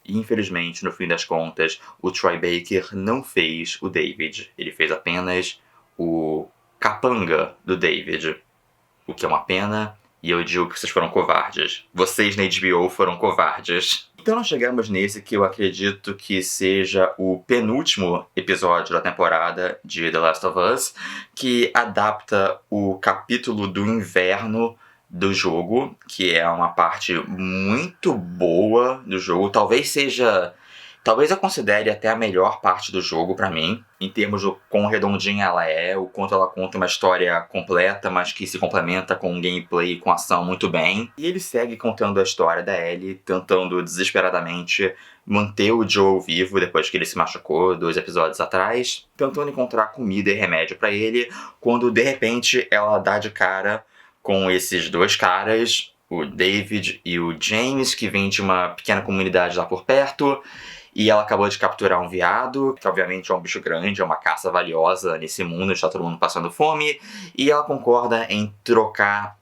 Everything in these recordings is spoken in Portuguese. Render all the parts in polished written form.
E, infelizmente, no fim das contas, o Troy Baker não fez o David. Ele fez apenas o capanga do David. O que é uma pena, e eu digo que vocês foram covardes. Vocês na HBO foram covardes. Então nós chegamos nesse que eu acredito que seja o penúltimo episódio da temporada de The Last of Us, que adapta o capítulo do inverno do jogo, que é uma parte muito boa do jogo. Talvez eu considere até a melhor parte do jogo pra mim, em termos do quão redondinha ela é, o quanto ela conta uma história completa, mas que se complementa com um gameplay e com ação muito bem. E ele segue contando a história da Ellie, tentando desesperadamente manter o Joel vivo depois que ele se machucou 2 episódios atrás, tentando encontrar comida e remédio pra ele, quando de repente ela dá de cara com esses 2 caras, o David e o James, que vêm de uma pequena comunidade lá por perto. E ela acabou de capturar um veado, que obviamente é um bicho grande, é uma caça valiosa nesse mundo, está todo mundo passando fome. E ela concorda em trocar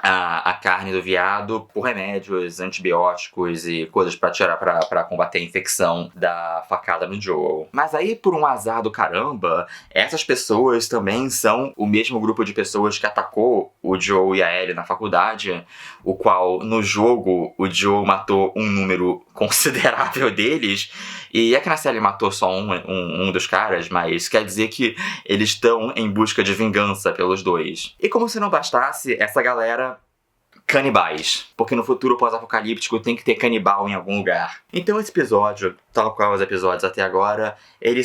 a carne do veado por remédios, antibióticos e coisas pra combater a infecção da facada no Joel. Mas aí, por um azar do caramba, essas pessoas também são o mesmo grupo de pessoas que atacou o Joel e a Ellie na faculdade, o qual, no jogo, o Joel matou um número considerável deles, e é que na série matou só um dos caras, mas quer dizer que eles estão em busca de vingança pelos 2. E como se não bastasse, essa galera canibais, porque no futuro pós-apocalíptico tem que ter canibal em algum lugar. Então esse episódio, tal qual os episódios até agora, ele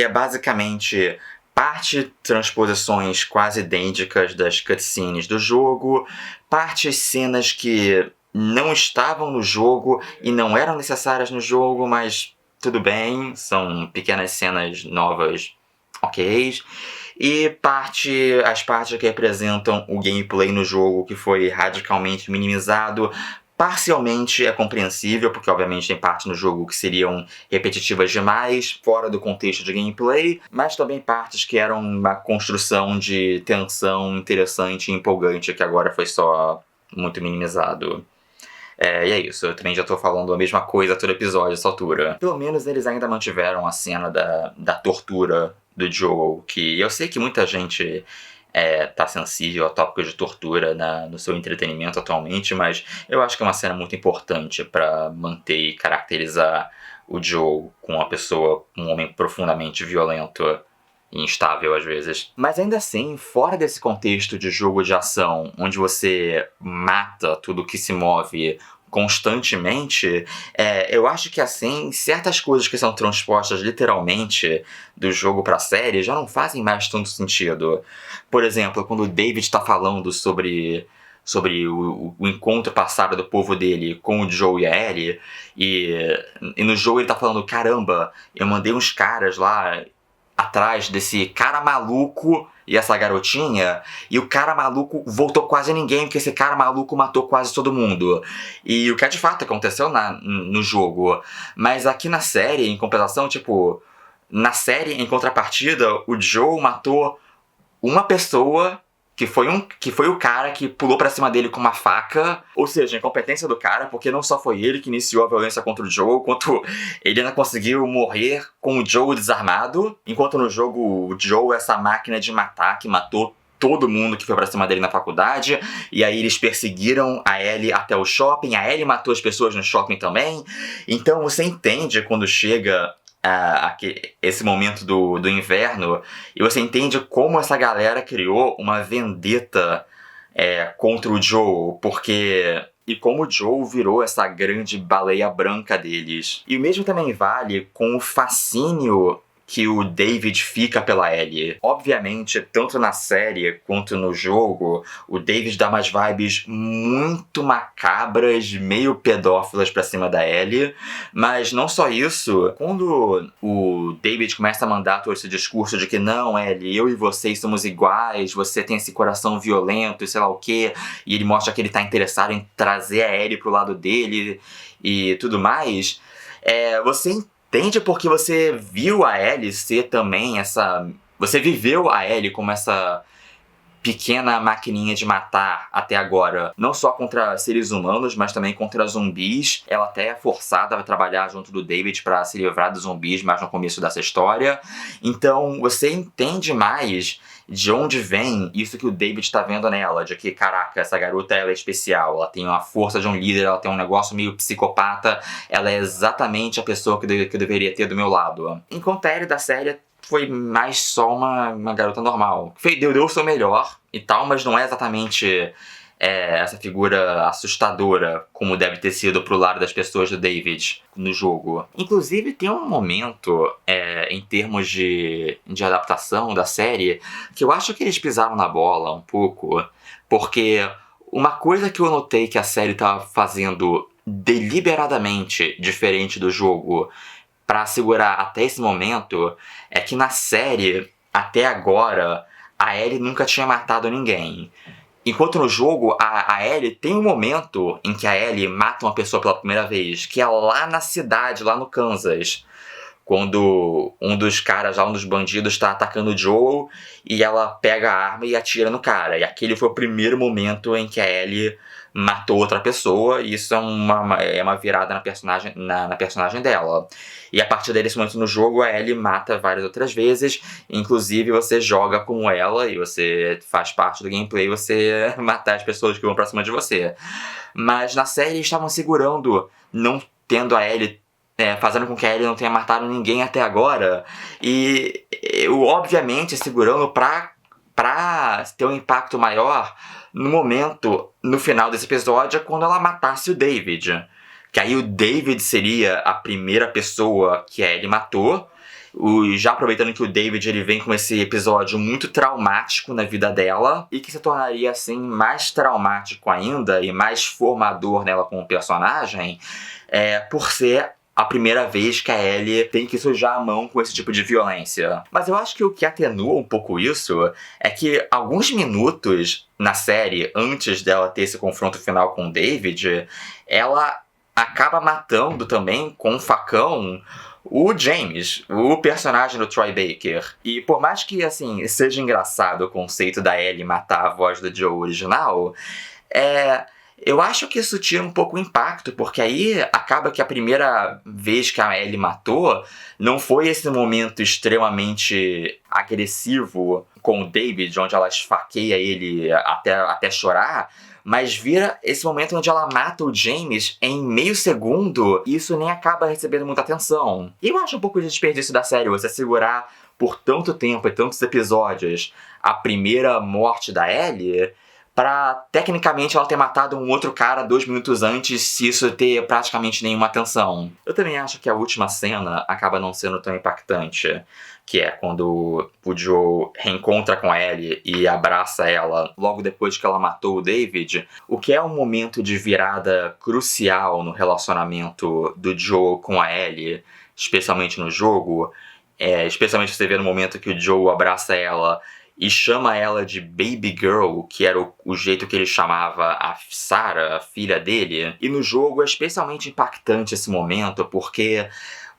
é basicamente parte transposições quase idênticas das cutscenes do jogo, parte cenas que não estavam no jogo e não eram necessárias no jogo, mas tudo bem, são pequenas cenas novas, ok. E as partes que representam o gameplay no jogo, que foi radicalmente minimizado, parcialmente é compreensível, porque obviamente tem partes no jogo que seriam repetitivas demais, fora do contexto de gameplay, mas também partes que eram uma construção de tensão interessante e empolgante, que agora foi só muito minimizado. E é isso, eu também já tô falando a mesma coisa todo episódio nessa altura. Pelo menos eles ainda mantiveram a cena da tortura do Joel, que eu sei que muita gente tá sensível a tópicos de tortura no seu entretenimento atualmente, mas eu acho que é uma cena muito importante pra manter e caracterizar o Joel como um homem profundamente violento e instável às vezes. Mas ainda assim, fora desse contexto de jogo de ação, onde você mata tudo que se move constantemente, eu acho que assim, certas coisas que são transpostas literalmente do jogo pra série já não fazem mais tanto sentido. Por exemplo, quando o David tá falando sobre o encontro passado do povo dele com o Joe e a Ellie, e no jogo ele tá falando, caramba, eu mandei uns caras lá atrás desse cara maluco e essa garotinha, e o cara maluco voltou quase ninguém, porque esse cara maluco matou quase todo mundo. E o que de fato aconteceu no jogo. Mas aqui na série, em compensação, na série, em contrapartida, o Joe matou uma pessoa que foi o cara que pulou pra cima dele com uma faca. Ou seja, a incompetência do cara, porque não só foi ele que iniciou a violência contra o Joe, quanto ele ainda conseguiu morrer com o Joe desarmado, enquanto no jogo o Joe é essa máquina de matar que matou todo mundo que foi pra cima dele na faculdade, e aí eles perseguiram a Ellie até o shopping, a Ellie matou as pessoas no shopping também. Então você entende quando chega esse momento do inverno, e você entende como essa galera criou uma vendetta contra o Joe, e como o Joe virou essa grande baleia branca deles. E o mesmo também vale com o fascínio que o David fica pela Ellie. Obviamente, tanto na série quanto no jogo, o David dá umas vibes muito macabras, meio pedófilas pra cima da Ellie. Mas não só isso, quando o David começa a mandar todo esse discurso de que não, Ellie, eu e vocês somos iguais, você tem esse coração violento e sei lá o quê, e ele mostra que ele tá interessado em trazer a Ellie pro lado dele e tudo mais, você entende porque você viu a Ellie ser também essa... Você viveu a Ellie como essa pequena maquininha de matar até agora, não só contra seres humanos, mas também contra zumbis. Ela até é forçada a trabalhar junto do David para se livrar dos zumbis, mais no começo dessa história. Então você entende mais de onde vem isso que o David tá vendo nela, de que, caraca, essa garota ela é especial, ela tem uma força de um líder, ela tem um negócio meio psicopata, ela é exatamente a pessoa que eu deveria ter do meu lado. Enquanto a Ellie da série foi mais só uma garota normal. Deu o seu melhor e tal, mas não é exatamente essa figura assustadora como deve ter sido pro lado das pessoas do David no jogo. Inclusive tem um momento em termos de adaptação da série que eu acho que eles pisaram na bola um pouco, porque uma coisa que eu notei que a série tá fazendo deliberadamente diferente do jogo pra segurar até esse momento é que na série, até agora, a Ellie nunca tinha matado ninguém. Enquanto no jogo, a Ellie tem um momento em que a Ellie mata uma pessoa pela primeira vez, que é lá na cidade, lá no Kansas, quando um dos caras lá, um dos bandidos, tá atacando o Joel e ela pega a arma e atira no cara. E aquele foi o primeiro momento em que a Ellie matou outra pessoa, e isso é uma virada na personagem dela. E a partir desse momento no jogo, a Ellie mata várias outras vezes, inclusive você joga como ela, e você faz parte do gameplay, você matar as pessoas que vão pra cima de você. Mas na série eles estavam segurando, não tendo a Ellie, fazendo com que a Ellie não tenha matado ninguém até agora, e eu obviamente segurando pra ter um impacto maior no momento, no final desse episódio, quando ela matasse o David. Que aí o David seria a primeira pessoa que a Ellie matou. Já aproveitando que o David ele vem com esse episódio muito traumático na vida dela, e que se tornaria assim mais traumático ainda e mais formador nela como personagem, por ser a primeira vez que a Ellie tem que sujar a mão com esse tipo de violência. Mas eu acho que o que atenua um pouco isso é que alguns minutos na série, antes dela ter esse confronto final com o David, ela acaba matando também com um facão o James, o personagem do Troy Baker. E por mais que, assim, seja engraçado o conceito da Ellie matar a voz do Joe original, eu acho que isso tira um pouco o impacto, porque aí acaba que a primeira vez que a Ellie matou não foi esse momento extremamente agressivo com o David, onde ela esfaqueia ele até chorar, mas vira esse momento onde ela mata o James em meio segundo, e isso nem acaba recebendo muita atenção. E eu acho um pouco de desperdício da série você segurar por tanto tempo e tantos episódios a primeira morte da Ellie, pra tecnicamente ela ter matado um outro cara 2 minutos antes, se isso ter praticamente nenhuma atenção. Eu também acho que a última cena acaba não sendo tão impactante, que é quando o Joe reencontra com a Ellie e abraça ela logo depois que ela matou o David, o que é um momento de virada crucial no relacionamento do Joe com a Ellie, especialmente no jogo, especialmente você vê no momento que o Joe abraça ela e chama ela de Baby Girl, que era o jeito que ele chamava a Sarah, a filha dele. E no jogo é especialmente impactante esse momento, porque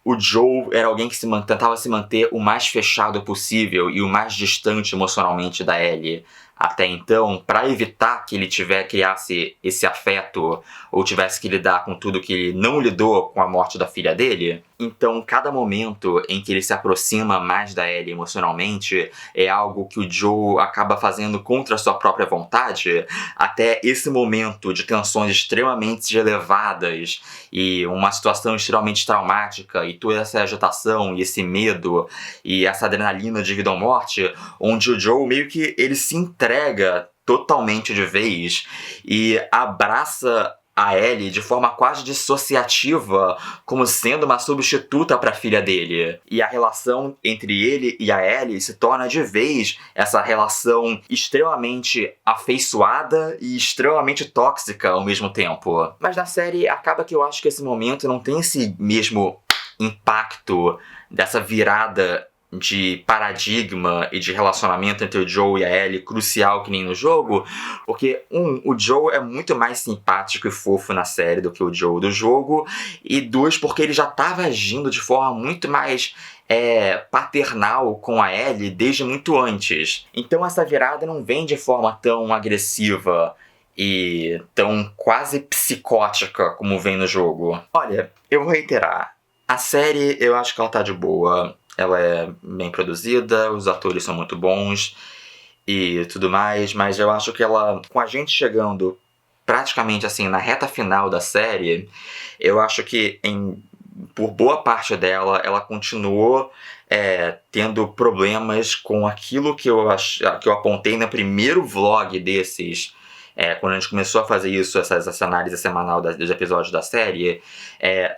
o Joe era alguém que tentava se manter o mais fechado possível e o mais distante emocionalmente da Ellie até então, para evitar que ele criasse esse afeto ou tivesse que lidar com tudo que ele não lidou com a morte da filha dele. Então, cada momento em que ele se aproxima mais da Ellie emocionalmente é algo que o Joe acaba fazendo contra a sua própria vontade, até esse momento de tensões extremamente elevadas e uma situação extremamente traumática e toda essa agitação e esse medo e essa adrenalina de vida ou morte, onde o Joe meio que ele se entrega totalmente de vez e abraça a Ellie de forma quase dissociativa, como sendo uma substituta para a filha dele. E a relação entre ele e a Ellie se torna de vez essa relação extremamente afeiçoada e extremamente tóxica ao mesmo tempo. Mas na série acaba que eu acho que esse momento não tem esse mesmo impacto dessa virada de paradigma e de relacionamento entre o Joe e a Ellie crucial que nem no jogo, porque o Joe é muito mais simpático e fofo na série do que o Joe do jogo, e dois, porque ele já estava agindo de forma muito mais paternal com a Ellie desde muito antes. Então essa virada não vem de forma tão agressiva e tão quase psicótica como vem no jogo. Olha, eu vou reiterar, a série eu acho que ela tá de boa. Ela é bem produzida, os atores são muito bons e tudo mais, mas eu acho que ela, com a gente chegando praticamente assim na reta final da série, eu acho que por boa parte dela, ela continuou tendo problemas com aquilo que eu apontei no primeiro vlog desses. Quando a gente começou a fazer isso, essa análise semanal dos episódios da série,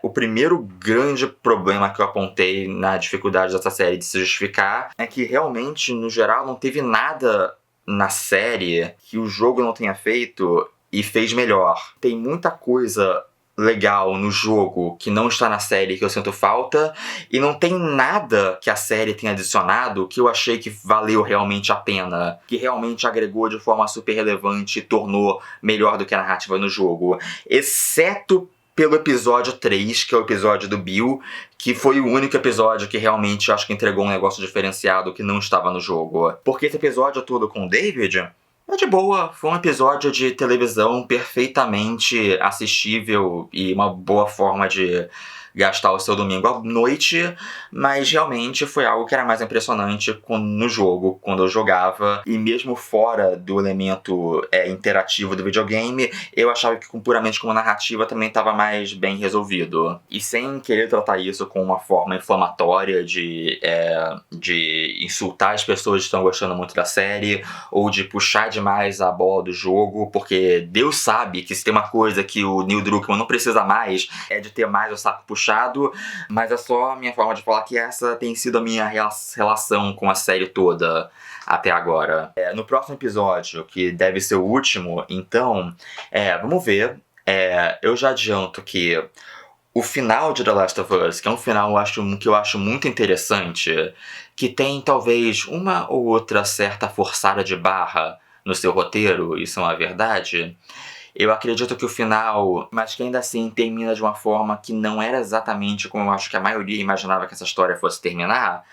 o primeiro grande problema que eu apontei na dificuldade dessa série de se justificar é que realmente, no geral, não teve nada na série que o jogo não tenha feito e fez melhor. Tem muita coisa legal no jogo que não está na série que eu sinto falta, e não tem nada que a série tenha adicionado que eu achei que valeu realmente a pena, que realmente agregou de forma super relevante e tornou melhor do que a narrativa no jogo, exceto pelo episódio 3, que é o episódio do Bill, que foi o único episódio que realmente acho que entregou um negócio diferenciado que não estava no jogo. Porque esse episódio todo com o David é de boa, foi um episódio de televisão perfeitamente assistível e uma boa forma de gastar o seu domingo à noite, mas realmente foi algo que era mais impressionante no jogo, quando eu jogava, e mesmo fora do elemento interativo do videogame, eu achava que puramente como narrativa também estava mais bem resolvido. E sem querer tratar isso com uma forma inflamatória de insultar as pessoas que estão gostando muito da série, ou de puxar demais a bola do jogo, porque Deus sabe que se tem uma coisa que o Neil Druckmann não precisa mais, é de ter mais o saco puxado, mas é só a minha forma de falar que essa tem sido a minha relação com a série toda até agora. No próximo episódio, que deve ser o último, então, vamos ver. Eu já adianto que o final de The Last of Us, que é um final que eu acho muito interessante, que tem talvez uma ou outra certa forçada de barra no seu roteiro, isso é uma verdade. Eu acredito que o final, mas que ainda assim termina de uma forma que não era exatamente como eu acho que a maioria imaginava que essa história fosse terminar,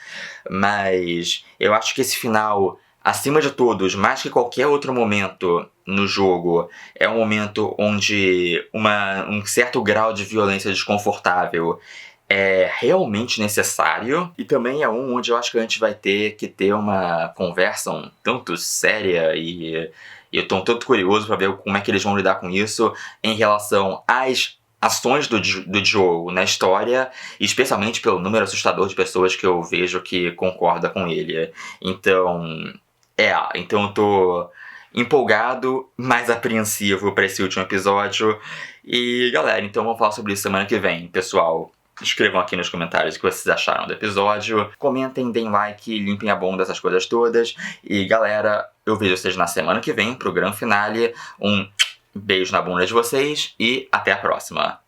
mas eu acho que esse final, acima de todos, mais que qualquer outro momento no jogo, é um momento onde um certo grau de violência desconfortável é realmente necessário, e também é onde eu acho que a gente vai ter que ter uma conversa um tanto séria e eu tô tanto curioso para ver como é que eles vão lidar com isso em relação às ações do Joe na história, especialmente pelo número assustador de pessoas que eu vejo que concorda com ele. Então eu tô empolgado, mais apreensivo para esse último episódio. E galera, então vamos falar sobre isso semana que vem, pessoal. Escrevam aqui nos comentários o que vocês acharam do episódio. Comentem, deem like, limpem a bunda, essas coisas todas. E galera, eu vejo vocês na semana que vem pro grande finale. Um beijo na bunda de vocês e até a próxima.